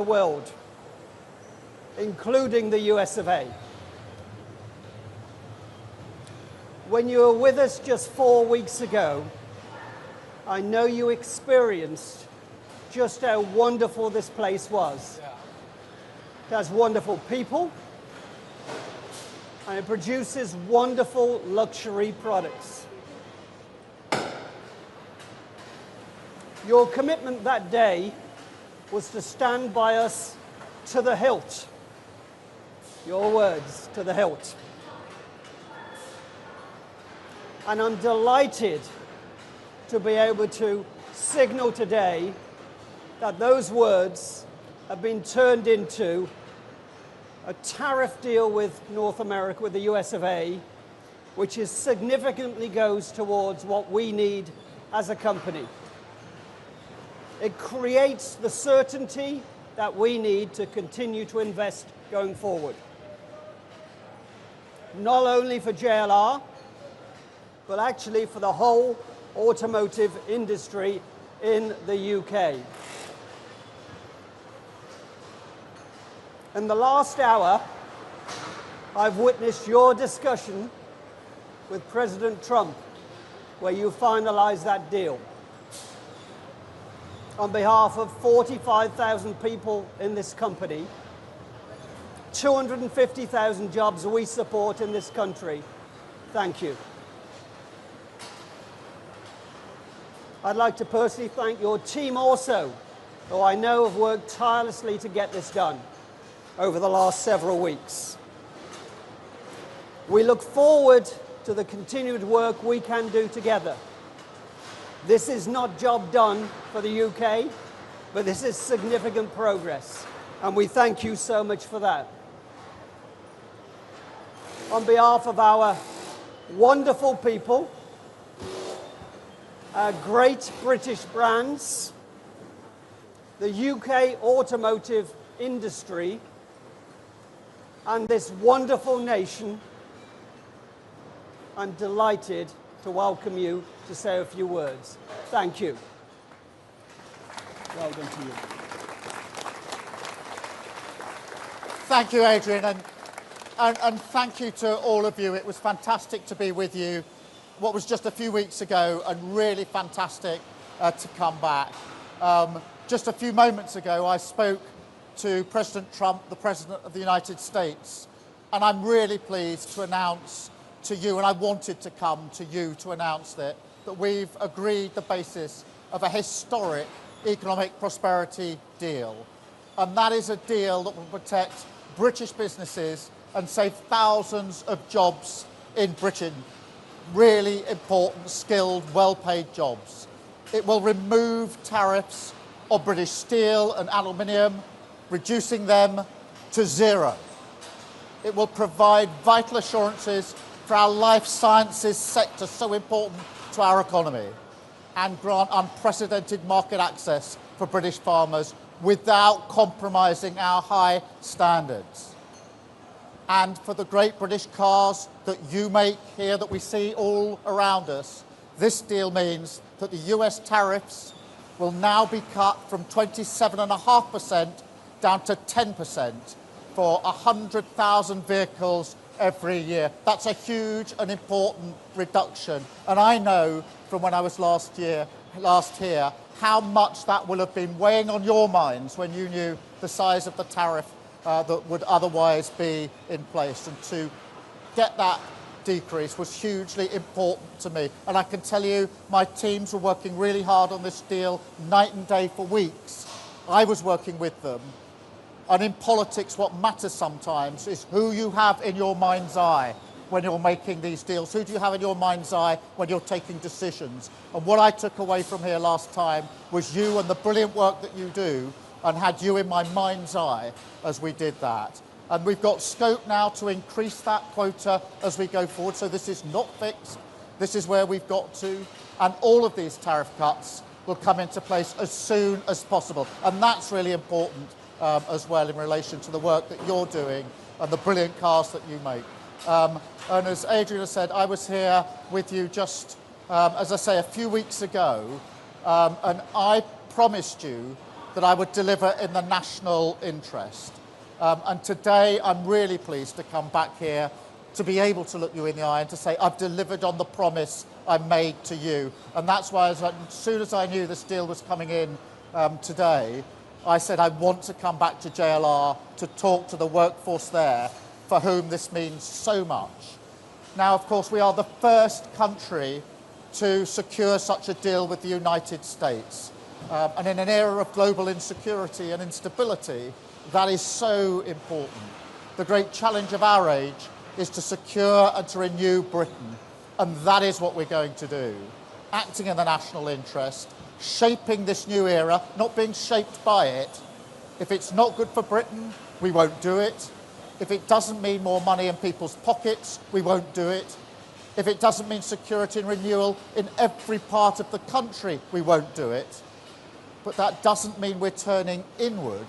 the world, including the US of A. When you were with us just 4 weeks ago, I know you experienced just how wonderful this place was. It has wonderful people, and it produces wonderful luxury products. Your commitment that day was to stand by us to the hilt. Your words, to the hilt. And I'm delighted to be able to signal today that those words have been turned into a tariff deal with North America, with the US of A, which is significantly goes towards what we need as a company. It creates the certainty that we need to continue to invest going forward. Not only for JLR, but actually for the whole automotive industry in the UK. In the last hour, I've witnessed your discussion with President Trump, where you finalized that deal. On behalf of 45,000 people in this company, 250,000 jobs we support in this country, thank you. I'd like to personally thank your team also, who I know have worked tirelessly to get this done over the last several weeks. We look forward to the continued work we can do together. This is not job done for the UK, but this is significant progress, and we thank you so much for that. On behalf of our wonderful people, our great British brands, the UK automotive industry, and this wonderful nation, I'm delighted to welcome you to say a few words. Thank you. Well done to you. Thank you, Adrian, and thank you to all of you. It was fantastic to be with you what was just a few weeks ago, and really fantastic to come back. Just a few moments ago, I spoke to President Trump, the President of the United States, and I'm really pleased to announce to you, and I wanted to come to you to announce that we've agreed the basis of a historic economic prosperity deal. And that is a deal that will protect British businesses and save thousands of jobs in Britain. Really important, skilled, well-paid jobs. It will remove tariffs on British steel and aluminium, reducing them to zero. It will provide vital assurances for our life sciences sector, so important to our economy, and grant unprecedented market access for British farmers without compromising our high standards. And for the great British cars that you make here, that we see all around us, this deal means that the US tariffs will now be cut from 27.5% down to 10% for 100,000 vehicles every year. That's a huge and important reduction. And I know from when I was last here how much that will have been weighing on your minds when you knew the size of the tariff that would otherwise be in place. And to get that decrease was hugely important to me. And I can tell you, my teams were working really hard on this deal night and day for weeks. I was working with them. And in politics, what matters sometimes is who you have in your mind's eye when you're making these deals. Who do you have in your mind's eye when you're taking decisions? And what I took away from here last time was you and the brilliant work that you do, and had you in my mind's eye as we did that. And we've got scope now to increase that quota as we go forward. So this is not fixed. This is where we've got to. And all of these tariff cuts will come into place as soon as possible. And that's really important as well in relation to the work that you're doing and the brilliant cars that you make. And as Adrian has said, I was here with you just, as I say, a few weeks ago, and I promised you that I would deliver in the national interest. And today I'm really pleased to come back here to be able to look you in the eye and to say I've delivered on the promise I made to you. And that's why as soon as I knew this deal was coming in today, I said I want to come back to JLR to talk to the workforce there for whom this means so much. Now, of course, we are the first country to secure such a deal with the United States. And in an era of global insecurity and instability, that is so important. The great challenge of our age is to secure and to renew Britain. And that is what we're going to do. Acting in the national interest, shaping this new era, not being shaped by it. If it's not good for Britain, we won't do it. If it doesn't mean more money in people's pockets, we won't do it. If it doesn't mean security and renewal in every part of the country, we won't do it. But that doesn't mean we're turning inward.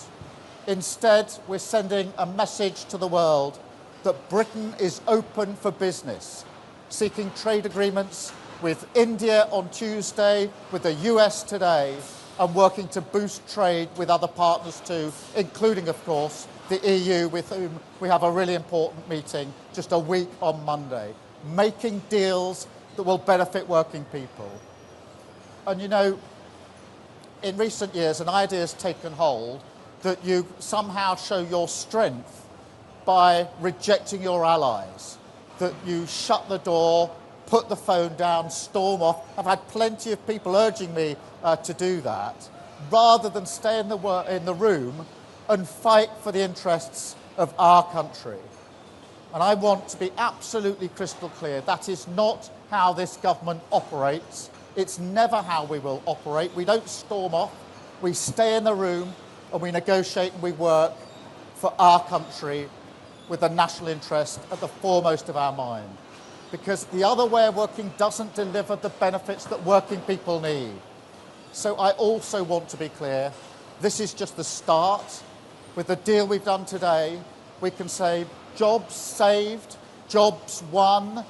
Instead, we're sending a message to the world that Britain is open for business, seeking trade agreements with India on Tuesday, with the US today, and working to boost trade with other partners too, including, of course, the EU, with whom we have a really important meeting just a week on Monday, making deals that will benefit working people. And you know, in recent years, an idea has taken hold that you somehow show your strength by rejecting your allies, that you shut the door, put the phone down, storm off. I've had plenty of people urging me to do that, rather than stay in the room and fight for the interests of our country. And I want to be absolutely crystal clear, that is not how this government operates. It's never how we will operate. We don't storm off, we stay in the room and we negotiate and we work for our country with the national interest at the foremost of our mind. Because the other way of working doesn't deliver the benefits that working people need. So I also want to be clear, this is just the start. With the deal we've done today, we can say jobs saved, jobs won,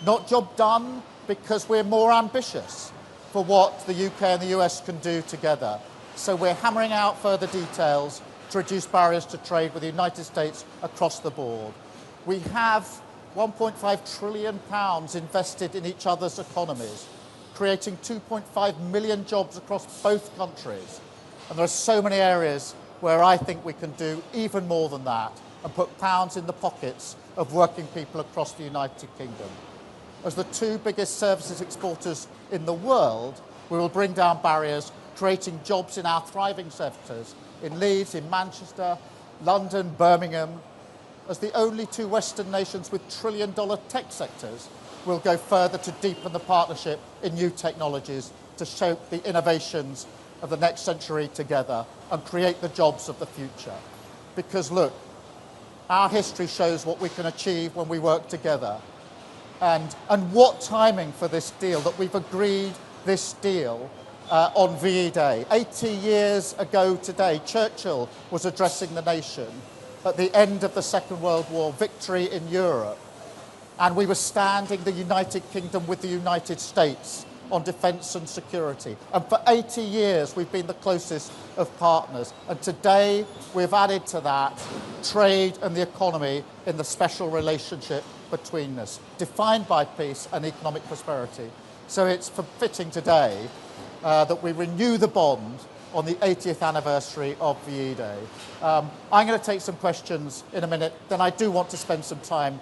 not job done, because we're more ambitious for what the UK and the US can do together. So we're hammering out further details to reduce barriers to trade with the United States across the board. We have £1.5 trillion invested in each other's economies, creating 2.5 million jobs across both countries. And there are so many areas where I think we can do even more than that and put pounds in the pockets of working people across the United Kingdom. As the two biggest services exporters in the world, we will bring down barriers, creating jobs in our thriving sectors in Leeds, in Manchester, London, Birmingham. As the only two Western nations with trillion-dollar tech sectors, we'll go further to deepen the partnership in new technologies to shape the innovations of the next century together and create the jobs of the future. Because look, our history shows what we can achieve when we work together. And what timing for this deal, that we've agreed this deal on VE Day. 80 years ago today, Churchill was addressing the nation at the end of the Second World War, victory in Europe. And we were standing the United Kingdom with the United States on defence and security. And for 80 years, we've been the closest of partners. And today, we've added to that trade and the economy in the special relationship between us, defined by peace and economic prosperity. So it's fitting today that we renew the bond on the 80th anniversary of VE Day. I'm going to take some questions in a minute, then I do want to spend some time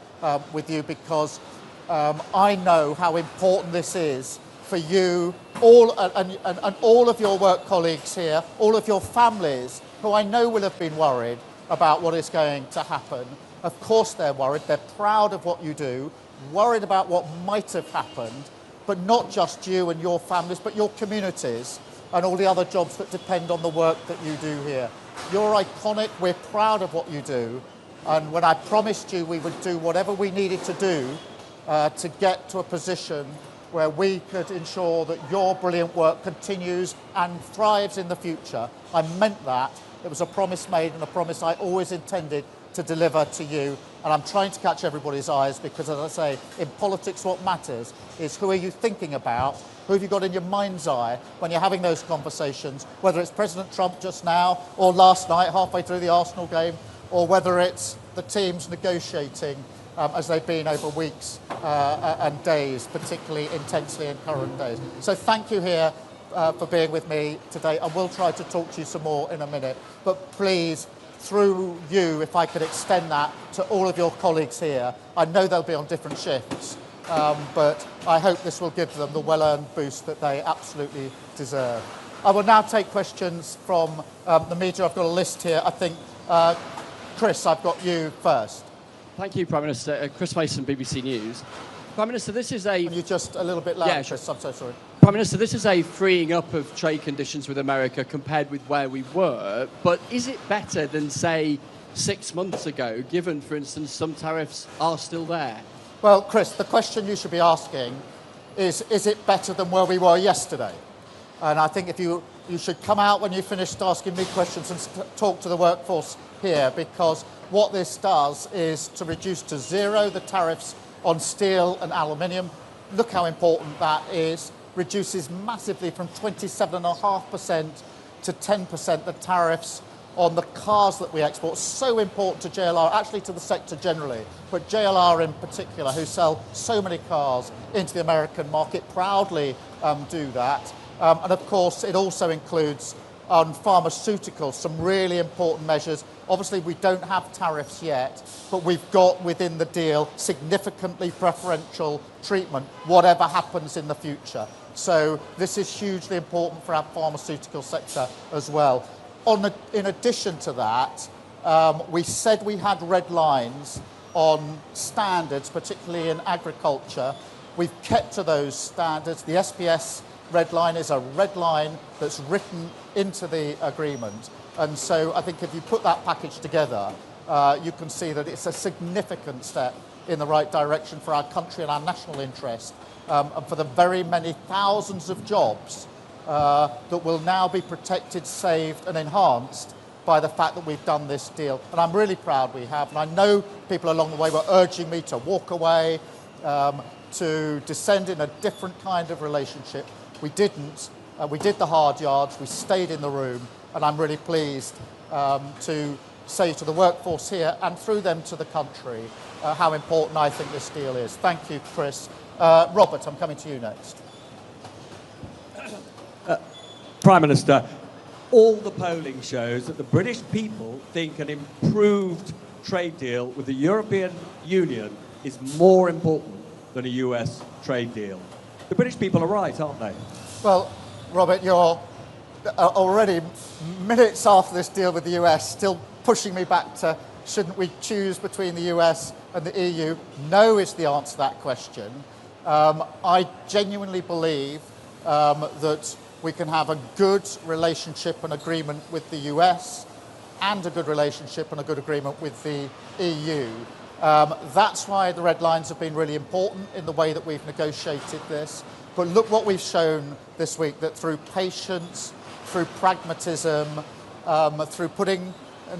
with you because I know how important this is for you, and all of your work colleagues here, all of your families, who I know will have been worried about what is going to happen. Of course they're worried, they're proud of what you do, worried about what might have happened, but not just you and your families, but your communities and all the other jobs that depend on the work that you do here. You're iconic, we're proud of what you do, and when I promised you we would do whatever we needed to do to get to a position where we could ensure that your brilliant work continues and thrives in the future, I meant that, It was a promise made and a promise I always intended to deliver to you. And I'm trying to catch everybody's eyes because, as I say, in politics what matters is who are you thinking about, who have you got in your mind's eye when you're having those conversations, whether it's President Trump just now or last night halfway through the Arsenal game, or whether it's the teams negotiating as they've been over weeks and days, particularly intensely in current days. So thank you here for being with me today. I will try to talk to you some more in a minute, but please, through you, if I could extend that to all of your colleagues here. I know they'll be on different shifts, but I hope this will give them the well-earned boost that they absolutely deserve. I will now take questions from the media. I've got a list here. I think, Chris, I've got you first. Thank you, Prime Minister. Chris Mason, BBC News. Prime Minister, this is a... Can you just a little bit louder, Yeah, Chris? I'm so sorry. Prime Minister, this is a freeing up of trade conditions with America compared with where we were, but is it better than, say, 6 months ago, given, for instance, some tariffs are still there? Well, Chris, the question you should be asking is it better than where we were yesterday? And I think if you should come out when you finished asking me questions and talk to the workforce here, because what this does is to reduce to zero the tariffs on steel and aluminium. Look how important that is. Reduces massively from 27.5% to 10% the tariffs on the cars that we export. So important to JLR, actually to the sector generally, but JLR in particular, who sell so many cars into the American market, proudly do that. And of course, it also includes on pharmaceuticals some really important measures. Obviously, we don't have tariffs yet, but we've got within the deal significantly preferential treatment, whatever happens in the future. So this is hugely important for our pharmaceutical sector as well. In addition to that, we said we had red lines on standards, particularly in agriculture. We've kept to those standards. The SPS red line is a red line that's written into the agreement. And so I think if you put that package together, you can see that it's a significant step in the right direction for our country and our national interest, and for the very many thousands of jobs that will now be protected, saved and enhanced by the fact that we've done this deal. And I'm really proud we have. And I know people along the way were urging me to walk away, to descend in a different kind of relationship. We didn't. We did the hard yards. We stayed in the room. And I'm really pleased to say to the workforce here and through them to the country how important I think this deal is. Thank you, Chris. Robert, I'm coming to you next. Prime Minister, all the polling shows that the British people think an improved trade deal with the European Union is more important than a US trade deal. The British people are right, aren't they? Well, Robert, you're already minutes after this deal with the US still pushing me back to shouldn't we choose between the US and the EU? No is the answer to that question. I genuinely believe that we can have a good relationship and agreement with the US and a good relationship and a good agreement with the EU. That's why the red lines have been really important in the way that we've negotiated this. But look what we've shown this week, that through patience, through pragmatism, through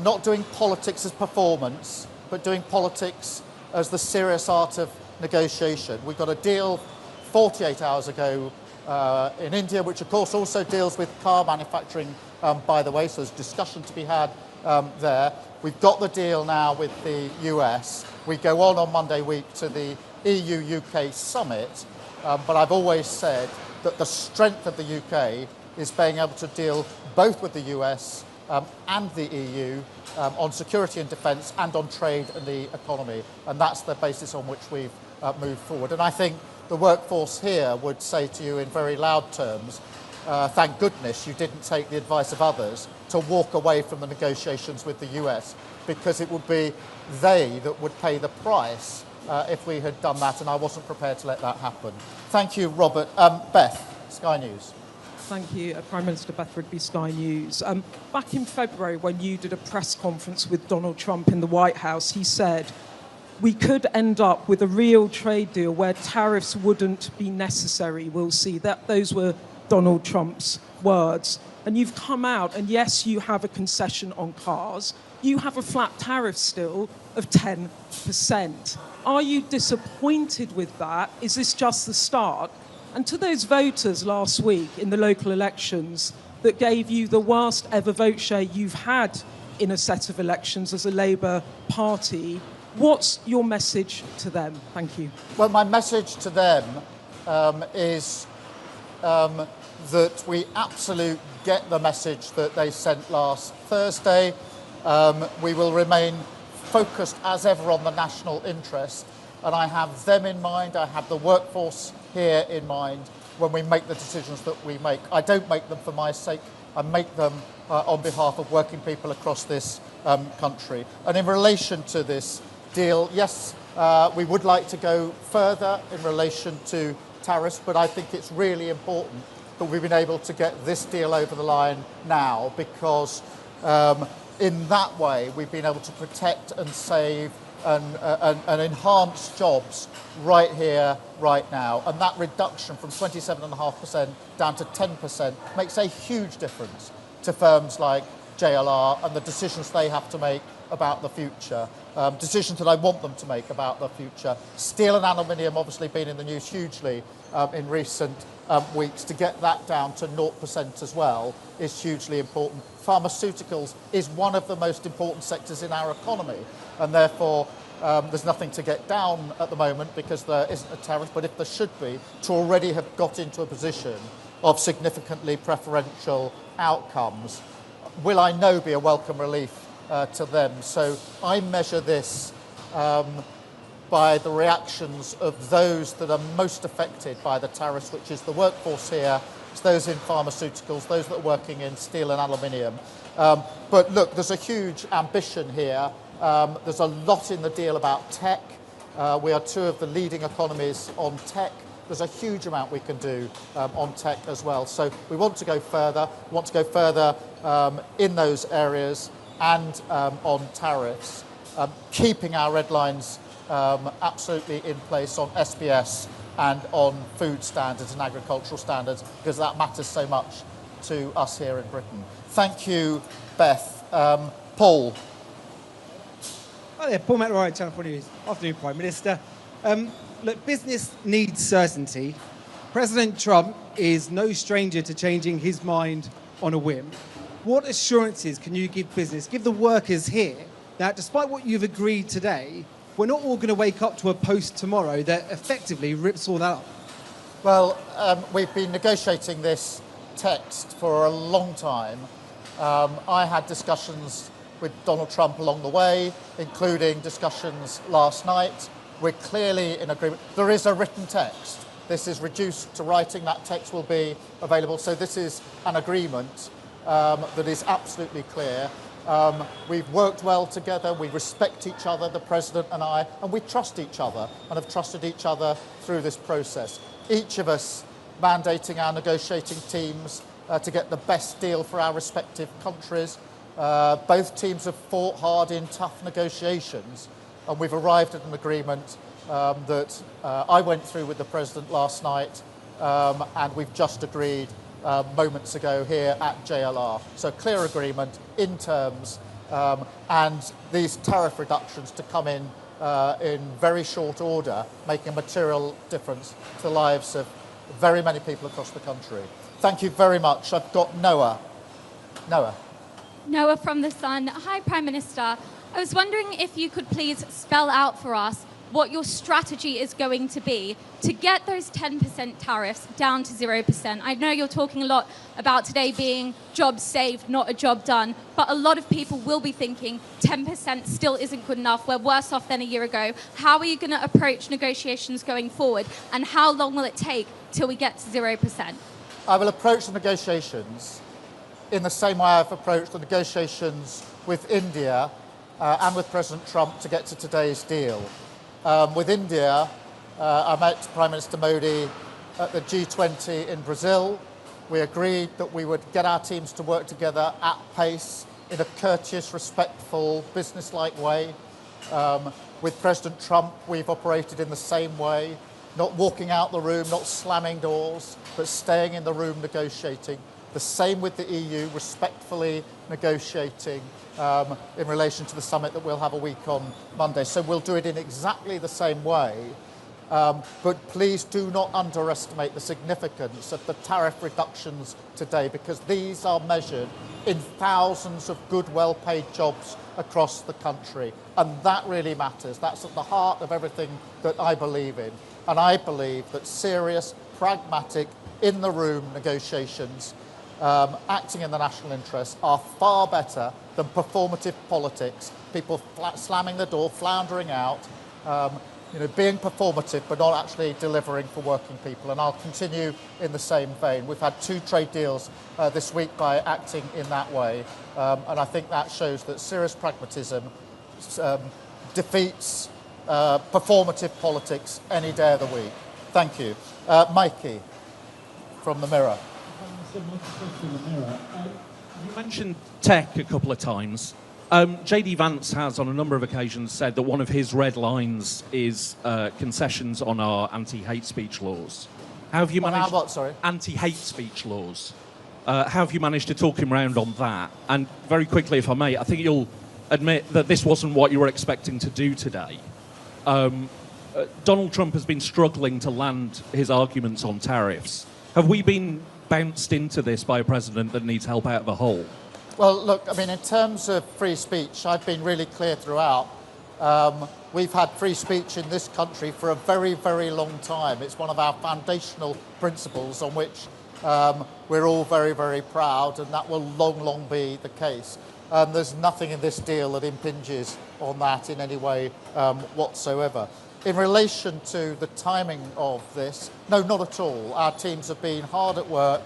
not doing politics as performance, but doing politics as the serious art of negotiation. We got a deal 48 hours ago in India, which of course also deals with car manufacturing, by the way, so there's discussion to be had there. We've got the deal now with the US. We go on Monday week to the EU-UK summit, but I've always said that the strength of the UK is being able to deal both with the US and the EU on security and defence and on trade and the economy. And that's the basis on which we've moved forward. And I think the workforce here would say to you in very loud terms, thank goodness you didn't take the advice of others to walk away from the negotiations with the US, because it would be they that would pay the price if we had done that, and I wasn't prepared to let that happen. Thank you, Robert. Beth, Sky News. Thank you, Prime Minister. Beth Rigby, Sky News. Back in February, when you did a press conference with Donald Trump in the White House, he said, we could end up with a real trade deal where tariffs wouldn't be necessary. We'll see. Those were Donald Trump's words. And you've come out, and yes, you have a concession on cars. You have a flat tariff still of 10%. Are you disappointed with that? Is this just the start? And to those voters last week in the local elections that gave you the worst ever vote share you've had in a set of elections as a Labour Party, what's your message to them? Thank you. Well, my message to them is that we absolutely get the message that they sent last Thursday. We will remain focused as ever on the national interest, and I have them in mind, I have the workforce here in mind when we make the decisions that we make. I don't make them for my sake, I make them on behalf of working people across this country. And in relation to this deal, yes, we would like to go further in relation to tariffs, but I think it's really important that we've been able to get this deal over the line now, because in that way we've been able to protect and save and enhance jobs right here, right now. And that reduction from 27.5% down to 10% makes a huge difference to firms like JLR and the decisions they have to make about the future, decisions that I want them to make about the future. Steel and aluminium obviously been in the news hugely in recent weeks. To get that down to 0% as well is hugely important. Pharmaceuticals is one of the most important sectors in our economy, and therefore there's nothing to get down at the moment because there isn't a tariff, but if there should be, to already have got into a position of significantly preferential outcomes will, I know, be a welcome relief to them. So I measure this by the reactions of those that are most affected by the tariffs, which is the workforce here, it's those in pharmaceuticals, those that are working in steel and aluminium. But look, there's a huge ambition here. There's a lot in the deal about tech. We are two of the leading economies on tech. There's a huge amount we can do on tech as well. So we want to go further. We want to go further in those areas and on tariffs, keeping our red lines absolutely in place on SBS and on food standards and agricultural standards, because that matters so much to us here in Britain. Thank you, Beth. Paul. Hi there, Paul McElroy, Channel 4 News. Afternoon, Prime Minister. Look, business needs certainty. President Trump is no stranger to changing his mind on a whim. What assurances can you give business, give the workers here, that despite what you've agreed today, we're not all going to wake up to a post tomorrow that effectively rips all that up? Well, we've been negotiating this text for a long time. I had discussions with Donald Trump along the way, including discussions last night. We're clearly in agreement. There is a written text. This is reduced to writing. That text will be available. So this is an agreement that is absolutely clear. We've worked well together. We respect each other, the President and I, and we trust each other and have trusted each other through this process. Each of us mandating our negotiating teams to get the best deal for our respective countries. Both teams have fought hard in tough negotiations, and we've arrived at an agreement that I went through with the President last night, and we've just agreed moments ago here at JLR. So clear agreement in terms, and these tariff reductions to come in very short order, making a material difference to the lives of very many people across the country. Thank you very much. I've got Noah. Noah from The Sun. Hi, Prime Minister. I was wondering if you could please spell out for us what your strategy is going to be to get those 10% tariffs down to 0%. I know you're talking a lot about today being jobs saved, not a job done, but a lot of people will be thinking 10% still isn't good enough. We're worse off than a year ago. How are you going to approach negotiations going forward, and how long will it take till we get to 0%? I will approach the negotiations in the same way I've approached the negotiations with India and with President Trump to get to today's deal. With India, I met Prime Minister Modi at the G20 in Brazil. We agreed that we would get our teams to work together at pace in a courteous, respectful, business-like way. With President Trump, we've operated in the same way. not walking out the room, not slamming doors, but staying in the room negotiating. The same with the EU, respectfully negotiating in relation to the summit that we'll have a week on Monday. So we'll do it in exactly the same way. But please do not underestimate the significance of the tariff reductions today, because these are measured in thousands of good, well-paid jobs across the country. And that really matters. That's at the heart of everything that I believe in. And I believe that serious, pragmatic, in-the-room negotiations acting in the national interest are far better than performative politics, people slamming the door, floundering out, being performative but not actually delivering for working people. And I'll continue in the same vein. We've had 2 trade deals this week by acting in that way, and I think that shows that serious pragmatism defeats performative politics any day of the week. Thank you. Mikey from the Mirror. You mentioned tech a couple of times. JD Vance has on a number of occasions said that one of his red lines is concessions on our anti-hate speech laws. How have you managed... what, sorry? Anti-hate speech laws. How have you managed to talk him round on that? And very quickly, if I may, I think you'll admit that this wasn't what you were expecting to do today. Donald Trump has been struggling to land his arguments on tariffs. Have we been bounced into this by a president that needs help out of a hole? Well, look, I mean, in terms of free speech, I've been really clear throughout. We've had free speech in this country for a very, very long time. It's one of our foundational principles on which we're all very, very proud, and that will long, long be the case. There's nothing in this deal that impinges on that in any way whatsoever. In relation to the timing of this, no, not at all. Our teams have been hard at work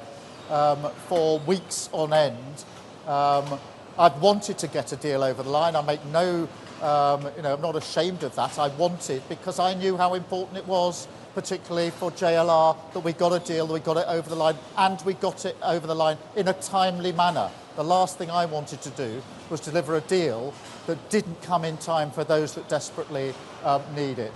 for weeks on end. I've wanted to get a deal over the line. I make no, I'm not ashamed of that. I wanted, because I knew how important it was, particularly for JLR, that we got a deal, that we got it over the line, and we got it over the line in a timely manner. The last thing I wanted to do was deliver a deal that didn't come in time for those that desperately need it.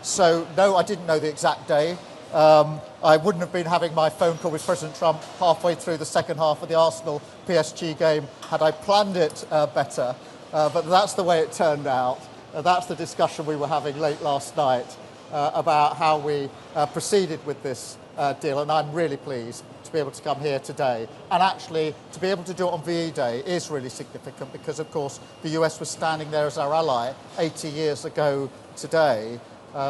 So, no, I didn't know the exact day. I wouldn't have been having my phone call with President Trump halfway through the second half of the Arsenal PSG game had I planned it better. But that's the way it turned out. That's the discussion we were having late last night about how we proceeded with this deal. And I'm really pleased to be able to come here today. And actually, to be able to do it on VE Day is really significant because, of course, the US was standing there as our ally 80 years ago today.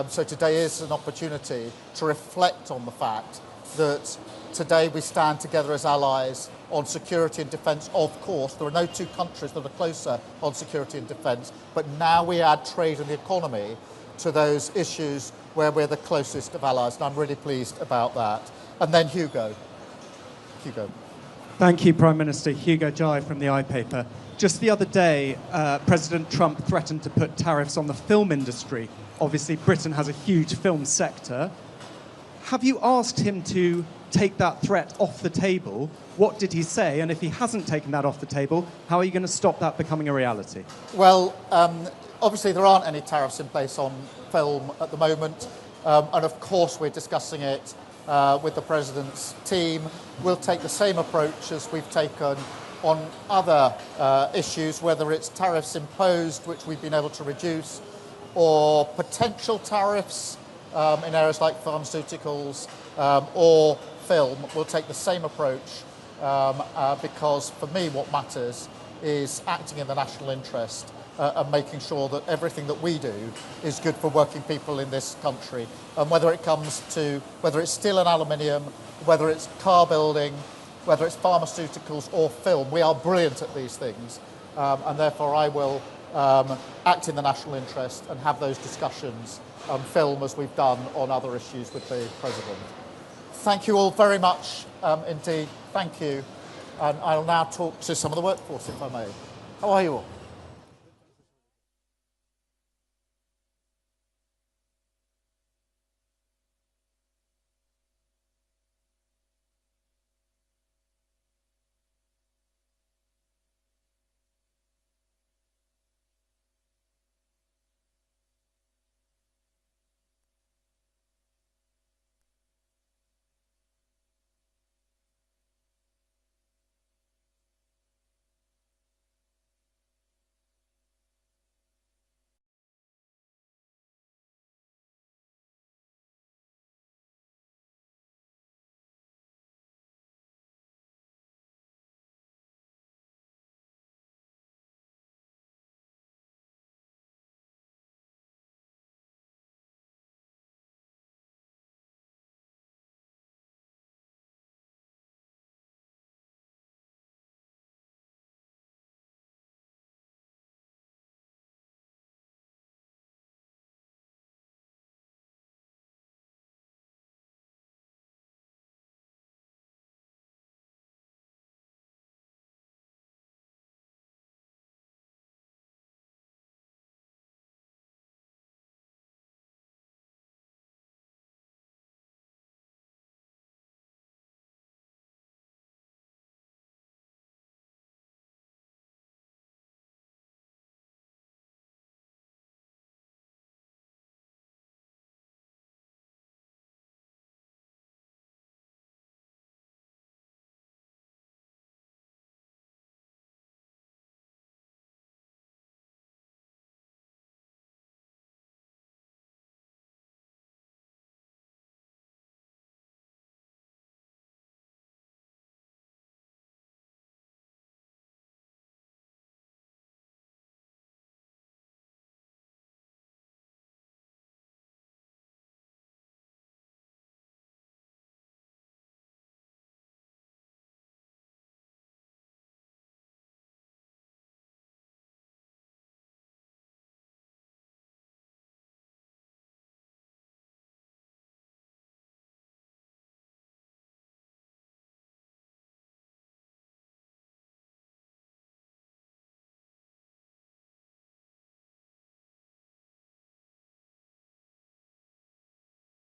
So today is an opportunity to reflect on the fact that today we stand together as allies on security and defence. Of course, there are no 2 countries that are closer on security and defence, but now we add trade and the economy to those issues where we're the closest of allies, and I'm really pleased about that. And then Hugo. Thank you, Prime Minister. Hugo Jai from the iPaper. Just the other day, President Trump threatened to put tariffs on the film industry. Obviously, Britain has a huge film sector. Have you asked him to take that threat off the table? What did he say? And if he hasn't taken that off the table, how are you going to stop that becoming a reality? Well, obviously there aren't any tariffs in place on film at the moment. And of course we're discussing it with the President's team. We'll take the same approach as we've taken on other issues, whether it's tariffs imposed, which we've been able to reduce, or potential tariffs in areas like pharmaceuticals or film. We'll take the same approach because for me what matters is acting in the national interest and making sure that everything that we do is good for working people in this country. And whether it's steel and aluminium, whether it's car building, whether it's pharmaceuticals or film, we are brilliant at these things. And therefore I will act in the national interest and have those discussions on film as we've done on other issues with the President. Thank you all very much indeed. Thank you. And I'll now talk to some of the workforce, if I may. How are you all?